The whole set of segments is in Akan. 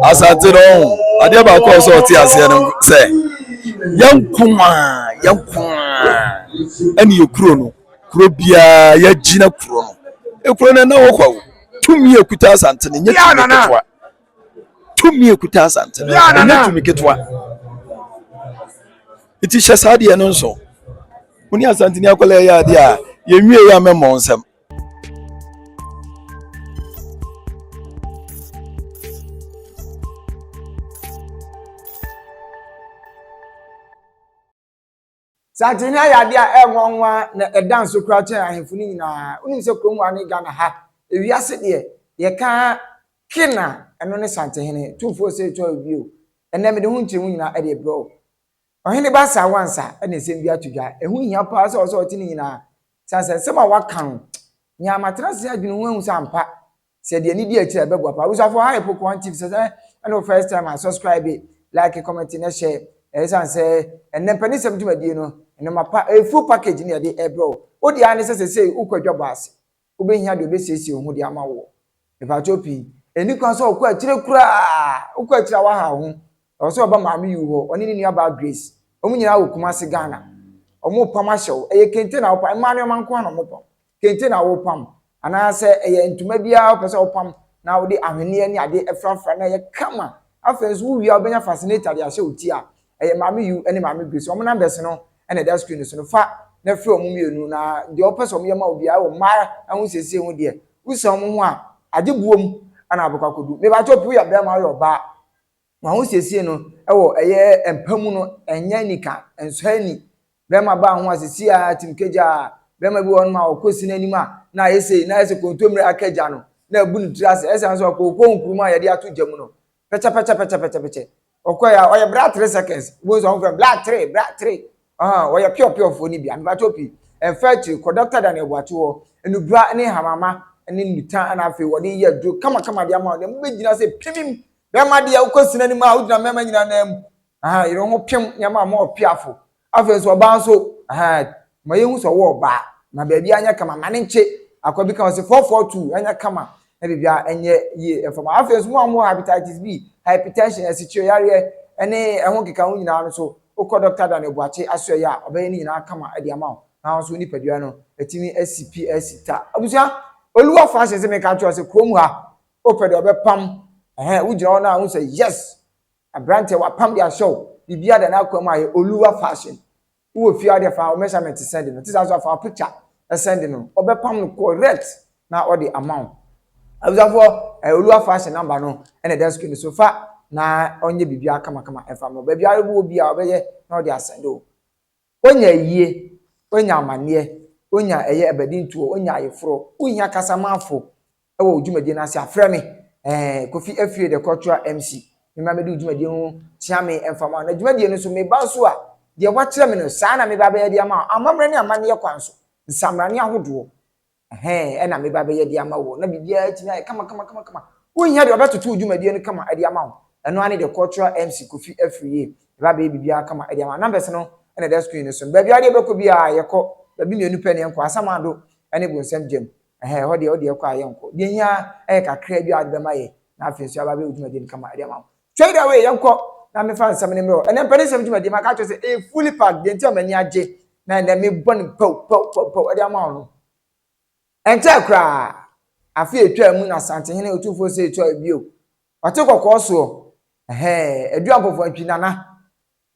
Asante no. Ade ba ko so ti ase no say. Yankuma. Ani yekuro no. Kuro bia ya gina kuro no. Ekuro na wo kwa. Tumi ekuta Asantene nye tumi ketwa. Tumi ekuta Asantene nye tumi ketwa. Iti hyesade ye no nso. Muni Asantene akola ya ade a yenwie ya memo nsem. Asantehene ayade a enwanwa na edanso kura chen ahemfuni nyina unim se krom wa ne Ghana ha ewiase de ye ka kina eno ne Asantehene tumfo se to bio enne me de hu nkyemu nyina e de bro ohene ba Sanwoansa ene sem bi atudwa ehu hia pa se o tini nyina sanse sem a wakan nya matena se adwene hu hu sampa se de ni di a kire bebwa pa usafo ha Poku one tv se eno first time I subscribe like comment na share sanse enne panisem dwumadie no mapa full package ni de ebro odi ane sese ukwadwabo ase obehia de obesiesie hu de ama wo evachopi eni kwa so okwa akire kura ukwa akira wa ha ho so oba maame yu ho oni ni aba Grace omunyina wo kuma se Ghana omo pam ahyew eye kente na opam mane manko na omo pam kente na wo pam ana se eye ntuma bia opese opam na wo de ahwene ani ade efrafra na ye kama afenso wo wia obenya fascinator de ahye oti a eye maame yu ene maame Grace omo na mbese no ene that screen so no fa na frɛ omumienu na de opese omyema obia wo ma ahun sese hu de usom ho a agebuom ana abokakodu me ba chopu ya bra ma yo ba ma hu sese no ewo eye empamu no enya nika ensoani bra ma ba ho asese a timkeja bra ma bi won ma okosi nanim a na yese kontomre akaja no na abu ni trase ese so okoko nkuruma ya de ato jamu no pecha okoya oye bra 3 seconds wo so from black 3 oye pure fo ni bia me ba chopi en fact conductor da na ebuato ho enubra ne hamama ne nita na afi wode ye do kama de ama dem begina se pimim be ma de ukosina ni ma udina mema nyina na am ire ho pim nyama ma opiafo afi so ba so ma yehu so wo ba na ba bia anya kama mane nche akwabi kan se 442 anya kama na bia enye ye efama afi so mo hepatitis B hypertension asichio yare ene ehun keka hu nyina no so ukọ doctor da na ebuache aso ya obaye ni nyina kama ade ama na so ni padua no etimi SCPS ta abusia oluwa fashion se me ka cho se krom ha opede obepam ujira na hu say yes abrante wa pam dia show bibia da na akwam aye oluwa fashion wo fi ade fa o measurement send no tisa so fa picture send no obepam no correct na all the amount abusia for oluwa fashion number no ene desk ni so fa na onye bibia kama efam no bibia rebu bia obeye na all the asendo onya yie onya amane onya eye ebedintuo onya ayefro onya kasamafo ewo dwumadi na se afre me Kofi afie the cultural MC me ma me dwumadi hu chiame enfama na dwumadi no so me ba so a de wakire me no saa na me ba be ye de ama amamre ne amane kwanso nsamrane ahodo na me ba be ye de ama wo na bibia tina kama onya de obetutu dwumadi no kama de ama wo eno ane the cultural MC Kofi afie ba be bibia kama de ama numbers no na the screen so ba bia de be ko bia yeko babi mienu pɛ ne nkwa asamado ene bu nsɛm gem hode ekɔ ayenko de nya kakra bi ade bɛma ye na afensu aba be udwuma de kama ade ma trade away yenkɔ na me fa nsɛm ne mro ene pɛ ne nsɛm dwuma de ma ka cho se fully packed de ntia mani age na me bɔ pow ade ma no ente kra afi etwa mu na Asantehene Otumfuo se etwa bio ɔte kokɔ so edu ampofo atwi nana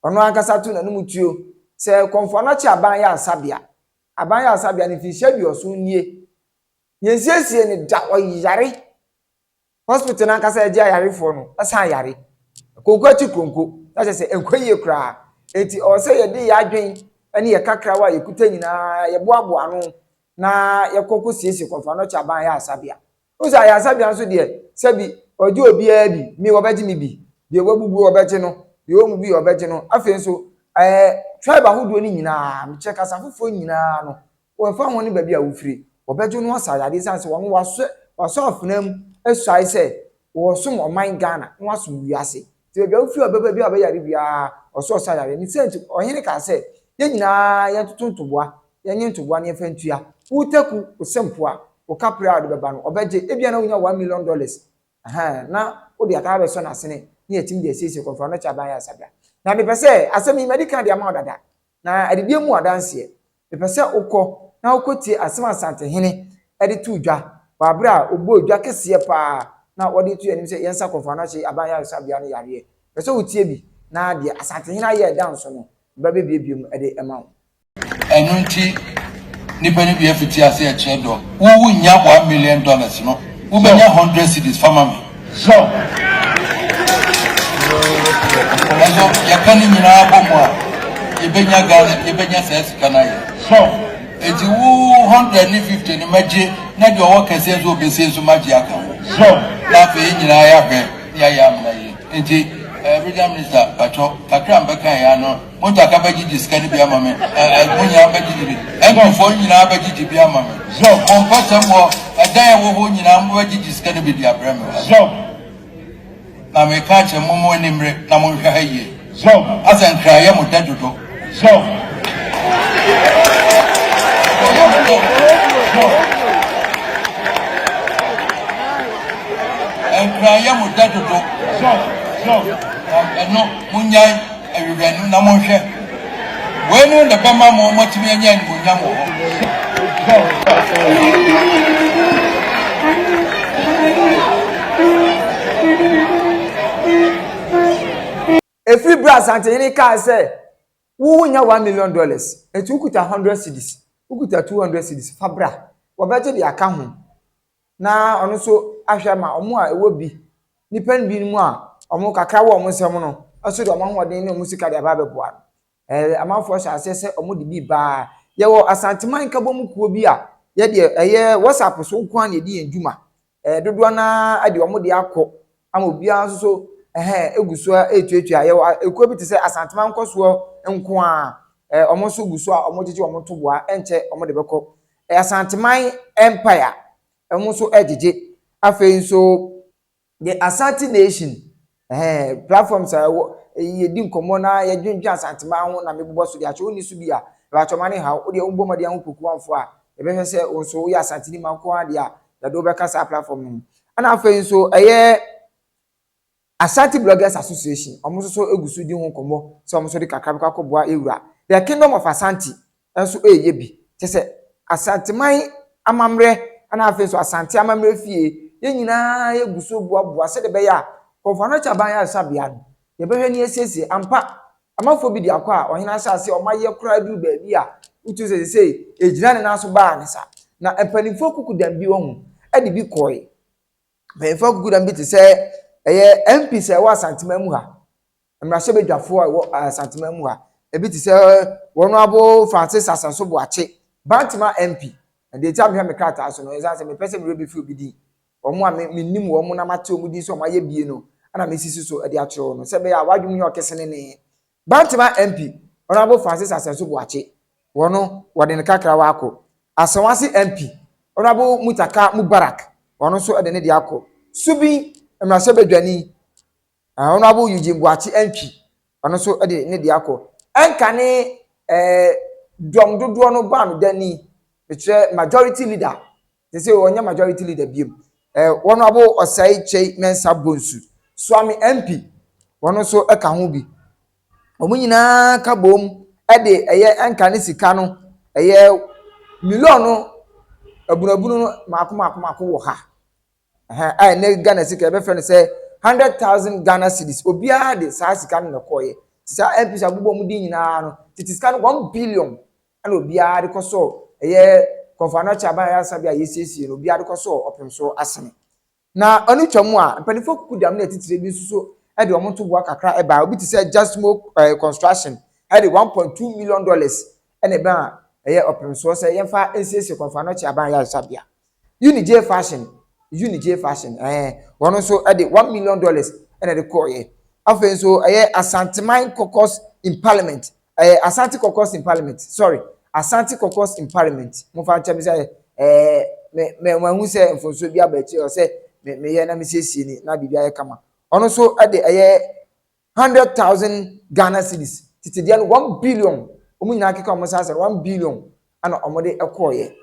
ɔno ankasa tu na no mutuo se konfo na chi aban ya asabia ni fi hye bioso nie yensiesie ni da oyare hospital na kasa eje ayare fo no asa ayare konko ati konko na se enkoye kra eti o se ye de ya adwen ene ye kakra wa ye kuta nyina ye boaboa no na ye kokko siesie konfo na chi aban ya asabia usa ya asabia nso de sabi oje obi a bi mi wo beji mi bi de wabubu obeje no de o mu bi obeje no afen so tribe ahodo ni nyina me check asafofo nyina no wo fa ho ni ba bi a wo firi wo bejo no asayade sanse wo waso afnam asai se wo som oman Ghana no waso wiase ti ba wo firi obeba bi a ba yare bia oso asayade ni sent ohene ka se ye nyina ye tutuntoboa ye nyentoboa ne fa ntua wo taku wo sempo a wo kapra ade beba no obeje ebia na wo nya $1 million na wo de aka be so na sene na yetim de siesie konfa no chaban ya sabia na me pese asemi medical de ama odada na adibie mu adanse me pese ukọ na ukotie asema Asantehene ede tu dwa wa bra ogbo dwa kese pa na wode tu anim se yensa konfa no chi aban ya sabia no yare pese utie bi na de Asantehene aye danso no ba bebiebiem ede ema enu nti nipa ni bi afiti ase e che do wo nya $1 million no wo benya 100 cedis fama me so aso yakani nyina abomwa ibenya gal ibenya ses kanaye so eti wo 150 ni maji na de owo kase so obese so maji aka so la fe nyina ya hwe ya amna yi enti Brigadier Minister Pacho kakra mbeka ya no monta akabaji diskani bi amame munya abaji bi engonfo nyina abaji bi amame so kompasa mo edan wo ho nyina abaji diskani bi dia breme so na me ka che momo animre na mo hwa haye so asankra ya mo dadodo so enkra ya mo dadodo so no munyai ewenu na monhwe wenu le bema mo motimi anya ni munyam ho Every bra Asantehene ka say wo nya $1 million etu ukuta 100 cedis ukuta 200 cedis fabra wo beje de aka ho na ono so ahwe ma omo a ewo bi nipa bi mu a omo kakra wo omo nsem no aso de omo hoden ne musika de aba beboa amanfo sha asese omo de bi ba ye wo Asanteman ka bom kuo bi a ye de WhatsApp so nko na de enjuma dodo na ade omo de akọ ama obi anso so eguso etuetua ye ekuo bi te se Asanteman Nkwaso nko a omo so guso a omo jeje omo toboa enche omo de beko Asanteman Empire omo so ejeje afen so the Asante Nation platforms ye di nkomo na ye dwendwe Asanteman ho na mebobọ so de acho ni su bia ba cho mane ha o de umbo made an Poku anfo a e be hwese o so ya Asantehene manko ade a da do be kasa platform no ana afen so Asante Bloggers Association omo so egusu di ho nkomo so omo so de kakra ka koboa ewura the Kingdom of Asante enso eye bi te se Asanteman amamre ana afen so Asante amamre fie ye nyina ye guso boaboa se de be ya konfano chaban ya sabia no ye behwe ni esiesie ampa amafo bi di akwa ohina asase o maye kura du ba bi a utu se ejina ne naso ba ne sa na empanifo kuku dam bi wo ade bi koi empanifo kuku dam bi te se MP se wa Asanteman mu ha emrahye bedwafo a wo Asanteman mu ha ebi te se wono abo Francis Asanso Boache Bantima MP and the time me krata so no ezan se me pese me rebi fi obi di omo a me nim wo mo na mate omu di so ma ye bie no ana me sisi so e de atro no se be ya wadwum ye okesene ne Bantima MP honorable Francis Asanso Boache wono wode ne kakra wa akọ Sanwoansa MP honorable Mutaka Mubarak wono so de ne de akọ subi emrahye bedwani honorable Eugene Boache MP wono so de ne de akọ enka ne dom dodo no ba no dani majority leader they say onya majority leader biem one abo osai chei mensa bonsu swami MP wono so eka ho bi omunyina ka bom de enka ne sika no million abunabunu no mako wo ha ne Ghana sika be friend say 100,000 Ghana cedis obia de sa sika no koye sa MP sa bubo mu di nyina no titisika no 1 billion ana obia de koso konfano chaban ya sabia yesiesie no bia de koso Opemsuo asene na anu twamu a mpanifo kuku dam na titire bi suso e de omonto boa kakra e ba obi ti say just smoke construction e de $1.2 million e ba Opemsuo say yemfa ensiesie konfano chaban ya sabia Unij fashion wono so e de $1 million e de koye afen so Asanteman caucus in parliament Asante caucus in parliament sorry Asante caucus in parliament mo fa cha bi say me hu say mfonso bi abachi o say me ye na me siesie ni na bibia ye kama ono so de 100,000 Ghana cedis titidia no 1 billion omu nyina keka omo say 1 billion ana omo de ekoye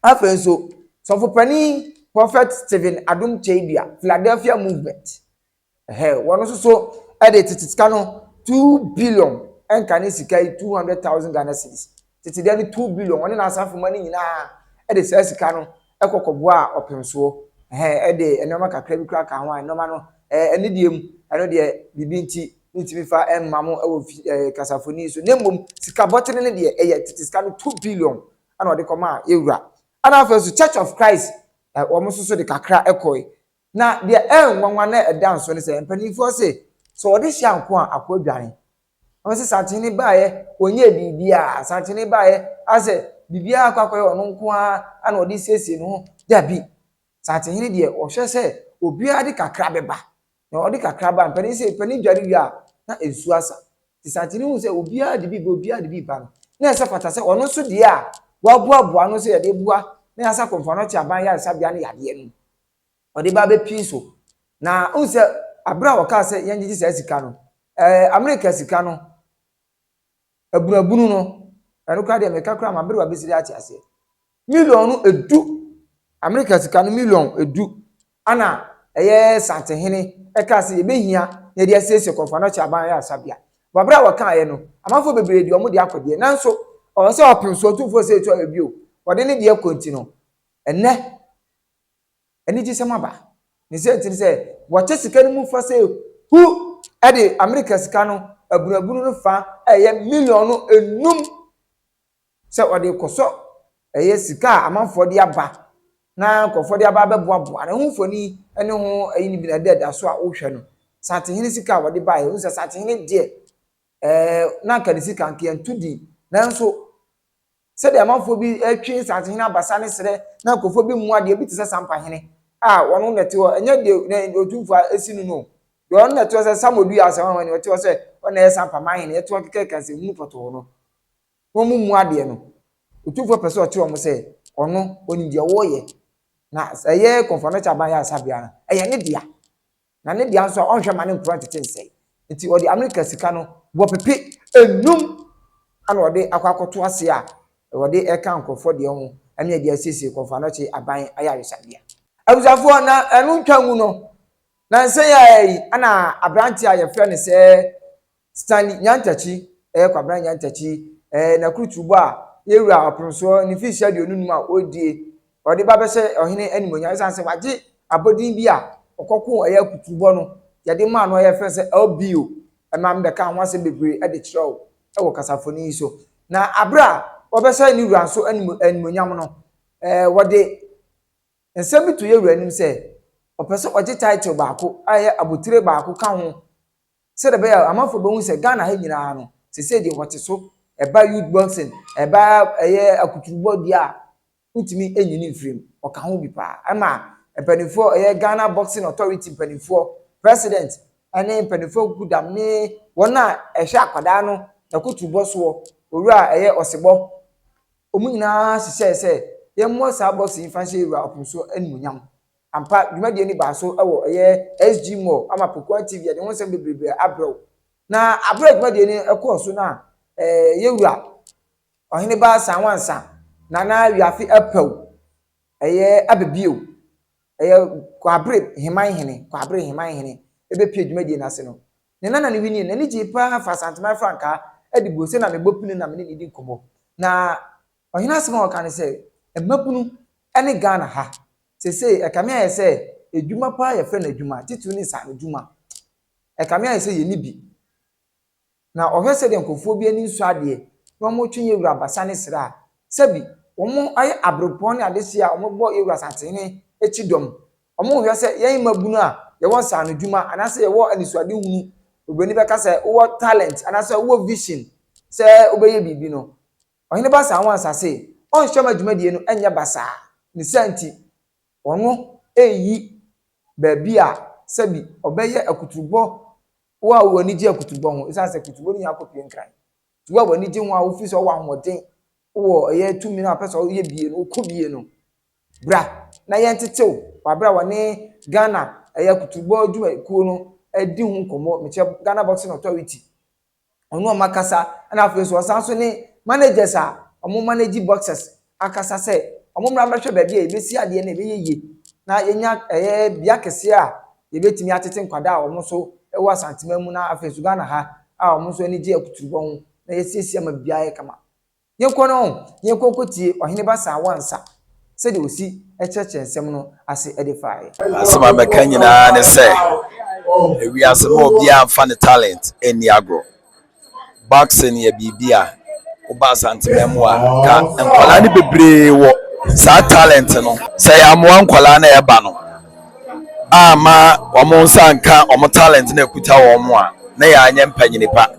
afen so so for pani Prophet Stephen Adum Chebia, Philadelphia movement. One also edit sika no 2 billion and can sika 200,000 Ghana cedis. Titi dey 2 billion one na asafo money nyina edit sika no ekokobo a Opemsuo. Ede enoma kakra bi kra ka ho enoma no ene diem eno de bibi nti ntimi fa emmamo ewo kasafoni so nemmom sika botene ne de eye titi sika no 2 billion ana ode koma ewura. Ana first Church of Christ omo so de kakra ekoi na de nwanwa na edanso ne se mpanifo se so ode hia nko a akwadwane o se Asantehene baaye onye bibia Asantehene baaye ase bibia akwakoye ono nko a ana ode siesie no dabi Asantehene de o hwe se obia de kakra beba na ode kakra ba mpani se pani dware wi a na ensu asa Asantehene hu se obia de bi obia de bi ba na ese fata se ono so de a waboaboa no se ye de bua na asa konfa no chi aban ya sabia ne yade no ode ba be piso na unse abra waka se yanjiji se sika no America sika no abunabunu no eno kwa de meka kra ma bere besiri ati ase million edu America sika no million edu ana eye Asantehene eka se ye behia na de asese konfa no chi aban ya sabia babra waka ye no amafo bebre di omo de akode nanso o se Opemsuo Otumfuo se etu abio ode ne de akonti no eni ji semaba ni se ntini se wache sika ni mu fa se hu ede America sika no abunabunu no fa eye million enum se ode koso eye sika amanfo de aba na kofo de aba beboaboa na hu foni ene ho ayi ni bi na da so a wo hwe no Asantehene sika wode bae hu se Asantehene de na ka de sika nke ntudi nanso se de amanfo bi atwe Asantehene abasa ne sere na kofo bi mu ade bi te se sampahene wono nete wo enye de na Otumfuo esinu no de wono nete wo se samodu ya asema wani nete wo se wona ye sampa mahene nete wo keke se mu poto no wo mu ade no Otumfuo pese o che wo se ono oni de wo ye na eye konfano cha ban ya asabia na eye ne dia na ne dia nso onhwe mane mpro ntete nti wo de America sika no wo pepe enum ana wo de akwakoto ase a wo de eka nkofo de ho ame de asiesie konfano che aban aya resabia abuzafo na enu ntwangu no na nse ya yi ana abranti a ye frɛ ne se Stanley Nyantachi kwabran Nyantachi na krutubo a yewura Opemsuo ni fi hia de onunum a odie ode ba be se ohene animonya sanse waje abodin bi a okoko kutubo no ye de ma no ye frɛ se LBO ma mbe ka ho ase bebre de kyerɛw wo kasafoni so na abra obese ni wura so animonyam no wode nsem bitu yewura nim se opese oje title baako aye abotire baako ka ho se de be amafo be hu se Ghana ha nyina no se de wote so eba youth boxing eba akutubo dia utimi enyini mfrim oka ho bi pa ama empanifo Ghana Boxing Authority empanifo president ane empanifo gudam ne wona ehwe akwada no akutubo so owura osebo omunyina se yemmo sa boxing fanhye ewura Opemsuo animonyam ampa dwumade ni ba so ewo SG Mall ama Poku TV de wonsem bebrebe abro na abro dwumade ni ekoso na yewura ohene ba Sanwoansa na wiafi apaw abebio kwabre heman hene ebe pie dwumade na se no ne nana ne wini ne ji pa fa Asanteman franka edibo se na mebopinu na me ni nkomo na ohene asema o kan se emapunu ene Ghana ha sese ekame aye se edwuma pa ye frɛ na edwuma titu ni sa edwuma ekame aye se ye ni bi na ohwe se de nkofo bi ani nsu ade no mo twenye wura basa ne sra sabi omo aye abropon ne ade sia omo bo ewura Asantehene echidom omo hwe se yen mabunu a ye won sa no dwuma anase ye wo anisuade hunu obeni beka se wo talent anase wo vision se obeye bibi no ohene ba Sanwoansa se on hwema dwumadie no enye basa ni santi ono eyi baby a sabi obeye akutubo wa wani ji akutubo ho isa se akutubo ni akopie nkran tuwa wani ji ho a ofi so wa hoden wo tumi na pesa ye bie no ko bie no bra na ye ntetew wa bra wani Ghana akutubo adwuma kuo no adi hu komo meche Ghana Boxing Authority ono makasa na afi so sanso ni managers a omo manage boxers akasa se omo mra mhwe baby e besi ade na ebe yeye na yenya bia kese a yebetimi atete nkwada a omo so ewa Asanteman mu na afesuga na ha a omo so ani je akuturubon na yesiesie ma bia ye kama yenko no yenko kotie ohene ba Sanwoansa se de osi echeche nsem no ase edify asema meka nyina ne se ewi asema obia amfa ne talent eni agro boxing ye bibia oba Asanteman mu a ka nkwala ne bebre wo sa talent no se ya mo nkwala na ye ba no ama omo nsanka omo talent na ekuta wo mo a na ya anye mpanyini pa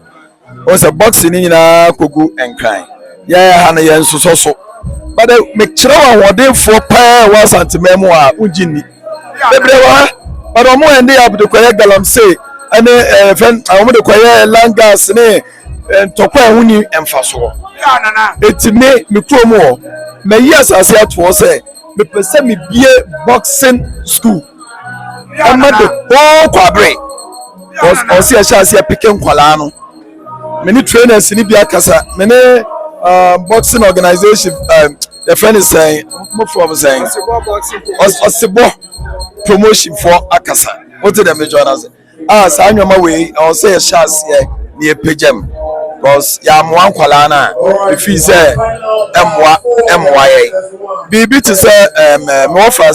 o se boxing nyina kogu enkran ya ha na ye nsoso but me kire wa wodefo pa wa Asanteman mu a ungini bebre wa but omo ende ya budo koye galamsey ane fen omo de koye langas ne ntokwa huni emfaso etime me kuomo ho me yi asase ato se me pese me bie boxing school amade o kwabre o si asase piken kwala no me ni trainers ni bia kasa me ne boxing organization the friend is saying mo from saying Osebo promotion for akasa what did them join us sa anwoma we o say chance here ni epegem because ya mo ankwala na if he say emwa ye bibi to say me offer a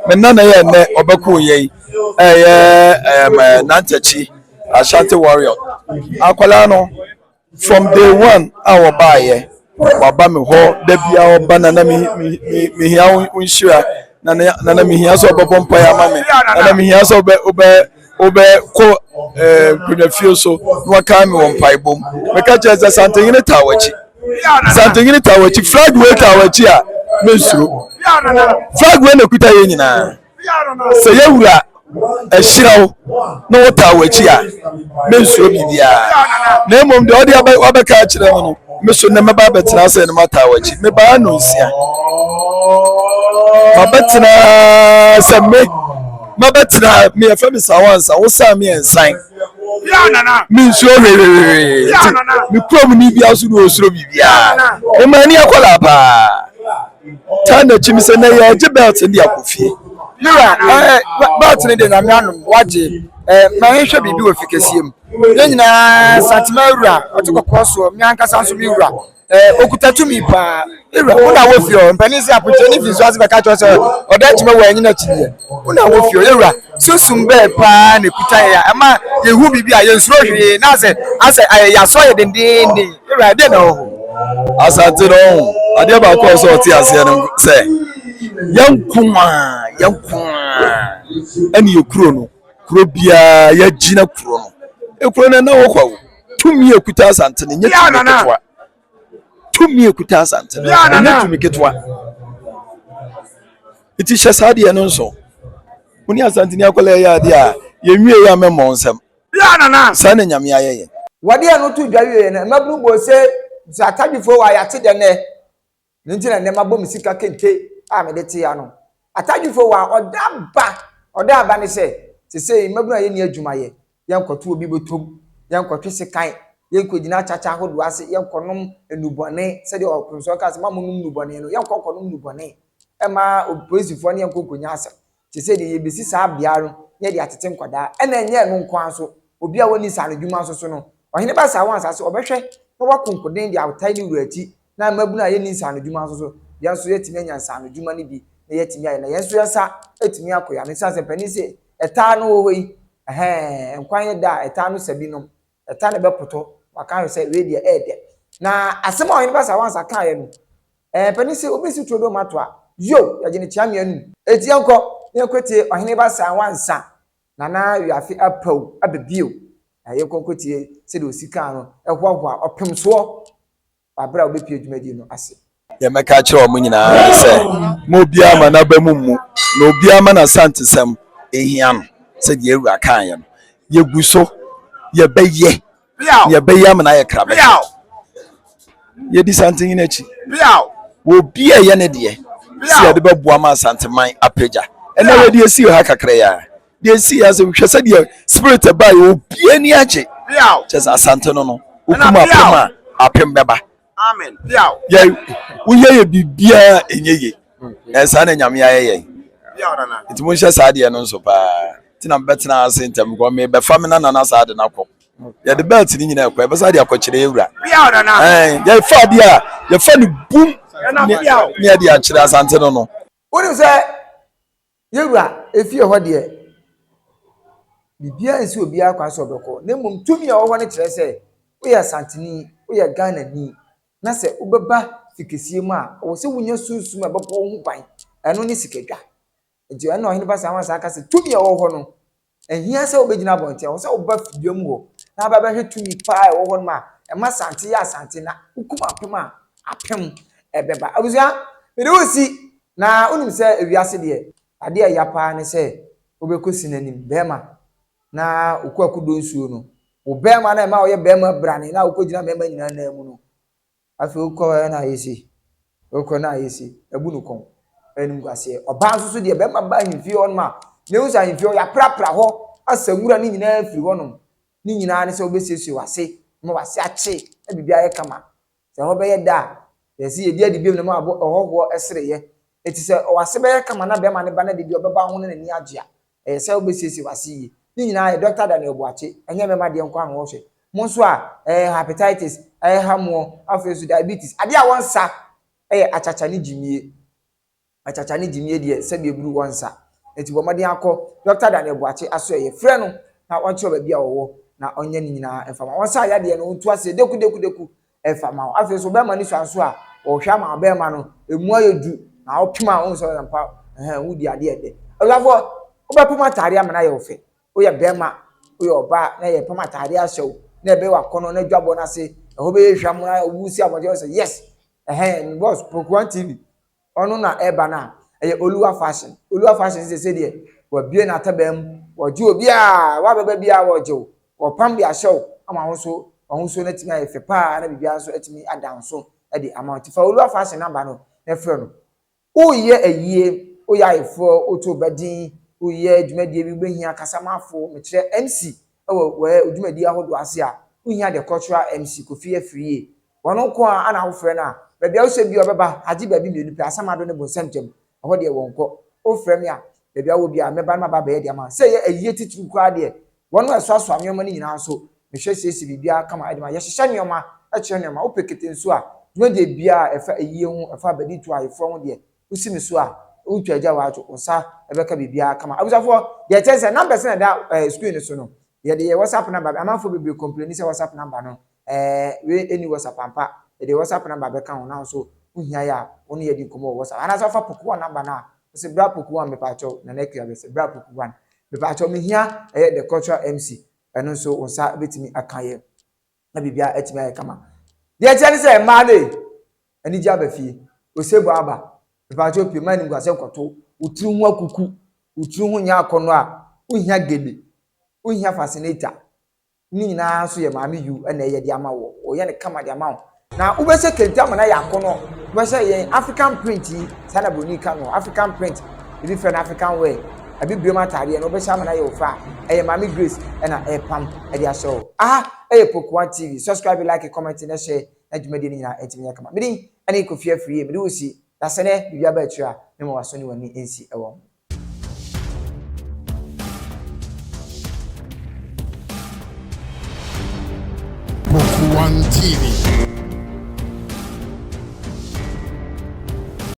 me nana ye ne obeko ye nantachi Ashanti warrior akwala no from day one our buy waba me ho da bia oba na me hia unshira na me hia so obobom pa ya ma me na me hia so obe ko kunafio so waka me won pa ibom me ka che Asantehene tawachi flag we tawachi a mensuro flag we na kuta ye nyina se yewura ehirawo na wotawachi a mensuro bibia na emom de odi abeka kire no meso na meba betra se na matawachi me ba no nsia babetra se me mabetra me afemi Sanwoansa wo sa me ensan me nso hehehe me krom ni bia so no osuro bibia e mani akola pa tana chimse na ya je belt ndi akofie mira belt ni de na me anu waje ma hwehwe bibi wo fikesiem nyina Asanteman wura otokokɔso me ankasa nso mi wura okutatumi pa ira una wo fio mpanisi apunche ni fizo azi beka cho se oda chima wa nyina chiye una wo fio ira susum be pa ne kuta ya ama yehu bibi a yensuro hwe na se ya so ye dendende ira de na ho Asante no ade ba ko so ti ase no se yankuma ani yekuro no kuro bia ya gina kuro no ekuro na wo kwa tumi ekuta Asantene nye ketwa tumi ekuta Asantene nye tumi ketwa iti shasadi ya nonso uni Asantene akola ya dia yenwie ya memo nsem sana nyame ayeye wade anu tu dwawe na mabru bo se atadwifo wa yate de ne ntina ne mabom sika kente a me de te ya no atadwifo wa odaba ne se mabru aye ni adwumaye yankoto obi botom yankotwe sekan yankodina chacha hodo ase yankonom enubone se de Opemsuo ka se mamunum nubone no yankokonom nubone ema opolisifoɔ ne yankokonya ase te se de yebesi saa biaro ne de atete nkwada ena enye no nkwanso obi a woni sa adwuma so no ohene ba Sanwoansa se obehwe na wakonkoden de awtai ni wurati na mabuna aye ni sa adwuma so ya so yetimi anya sa adwuma ne bi na yetimi aye na yenso yesa etimi akoya ne sa se pani se eta no wo yi nkwan da eta no sabi no eta ne bepoto waka hwe se we de ede na asema ohene ba Sanwoansa kan ye no pani se obesi trodo mato a yo ya gine chiame anu eti enko ne kwetie ohene ba Sanwoansa na wiafi apau abebio aye konkotie se de osika no ehwohwa Opemsuo babra obepie adwumadi no ase ye meka kire o munyina se mo bia ma na ba mummu na obia ma na santesem ehia no se de ewura kan ye no ye guso ye beye ma na ye krabe ye di Asantehene achi obia ye ne de si ade beboa ma Asanteman apeja ena we de si ha kakra ya de si ya se hwese de spirit ba ye obia ni ache just Asante no okuma apema apem beba amen ye uye ye bibia enyeye esa na nyame ayeye nti mo hye saa de no nso pa tina betena asentem go me be famina na saa de na kɔ ya de belt ni nyina kɔ e be saa de akɔkyere ewura ya fa de a ya fa ni bum ni ade akyere asante no woni sɛ yewura efie hɔ de bibia nsi obi akwa so obekɔ na mmom tumi a wɔwɔ ne kyerɛ sɛ woyɛ Asantehene woyɛ Ghana ni na sɛ wobɛba fikesie mu a wo sɛ wunya sunsum a bɛbɔ ho ban ɛno ne sikadwa nti ɛna ɔhene ba Sanwoansa aka sɛ tumi a wɔwɔ hɔ no ehia sɛ wobɛgyina abɔnten wo sɛ woba fidua mu hɔ na ba bɛhwɛ tumi paa ɛwɔ hɔ no ma ɛma sante yɛ asante na wokum apem a apem ɛbɛba abusua mede wo si na wonim sɛ ewiase deɛ ade a yapa ne sɛ wobɛkɔsi n'anim bɛma na okuakudo nsuo no wo bɛma na ɛma ɔyɛ bɛma brane na wokɔgyina bɛma nyina na mu no afei wokɔ na ayɛsi wokɔ na ayɛsi abu no kɔn ɛnim kwase ɔba nso so deɛ bɛma ba ahimfie hɔ no ma na wo sa ahimfie hɔ ya prapra hɔ asawura ne nyina afiri hɔ no ne nyina ne sɛ wobɛsiesie wase ma wase akye na bibia yɛ kama sɛ hɔ bɛyɛ da yɛsi yɛdi adi biam na ma abɔ ɔhɔhoɔ ɛsereyɛ eti sɛ wase bɛyɛ kama na bɛma ne ba na de bi ɔbɛba ho ne n'ani agye a ɛyɛ sɛ wobɛsiesie wase yi ni nyina yɛ Dr. Daniel Boache enye mema de nkwa ho hwe mo nso a hepatitis hamo afei so diabetes ade a wonsa achacha ne jimie de se be buru wonsa enti bo made akọ Dr. Daniel Boache aso ye frɛ no na onche ba bia wo na onye ni nyina efama wonsa ya de no ntu ase deku efama afei so be ma ni so anso a wo hwa ma be ma no emu ayedu na opema won so yampa wudi ade ede awafo obapema tare amana ye ofe oya bema oya oba na ye pama tare ahyew na ebe wakono na dwabo na se ho be hwam na wusi abode say yes boss Poku TV ono na eba na eye oluwa fashion se de wa bie na tabam wa ji obi a wa baba bia wa jew wa pam bi ahyew ama ho so na timi ayefe pa na bibia so atimi adanso e de amount fa oluwa fashion number no na frɛ no oye ayie oya ifo oto badin oye dwumadie bi behia kasamafo me kire MC we dwumadie ahodo ase a ohia the cultural MC Kofi Afriye wono ko a ana wo frɛ na ba bia wo se bi obeba agi ba bi menu pe asamado ne bonsamtem ho de wonko o frɛ me a ba bia wo bia meba na ba ba ye de ama se ye ayie titru kwa de wono eso anwoma ni nyina so me hwɛ sesi bibia kama ade ma ye hyehyɛ nyoma a kyerɛ nyoma wo pekete nso a dwumadie bia efa ayie ho efa badi tu ayefo ho de usimi so a utwaja wacho unsa ebeka bibia kama abusafo ye tense number se na da screen so no ye de WhatsApp number amanfo bibia complain say WhatsApp number no we any WhatsApp ampa ye de WhatsApp number beka ho na so uhia ya onu ye di komo WhatsApp ana so fa Poku number na se bra Poku one me pa cho na nekia be se bra Poku one me pa cho me hia the cultural MC eno so unsa betimi aka ye na bibia etimi ya kama de tense say ma ne ani ja ba fie osebo aba Bajo pi mani Nkwaso kwato uturu ho akuku uturu ho nya akono a uhia gele uhia fascinator ni nyina so ye maame yu na ye de ama wo ye ne kama de ama wo na ubese kenta ama na ya akono ubese ye African print sana boni ka no African print ibi fe na African wear abi brema tare no ubese ama na ye ofa ye maame Grace na pam e de show Poku TV subscribe like comment na share na dwumadi ni nyina etimi kama medi ani Kofi Afriye medi wo si dasene bibia ba atwa me mo waso ni wani ensi ewo Poku TV.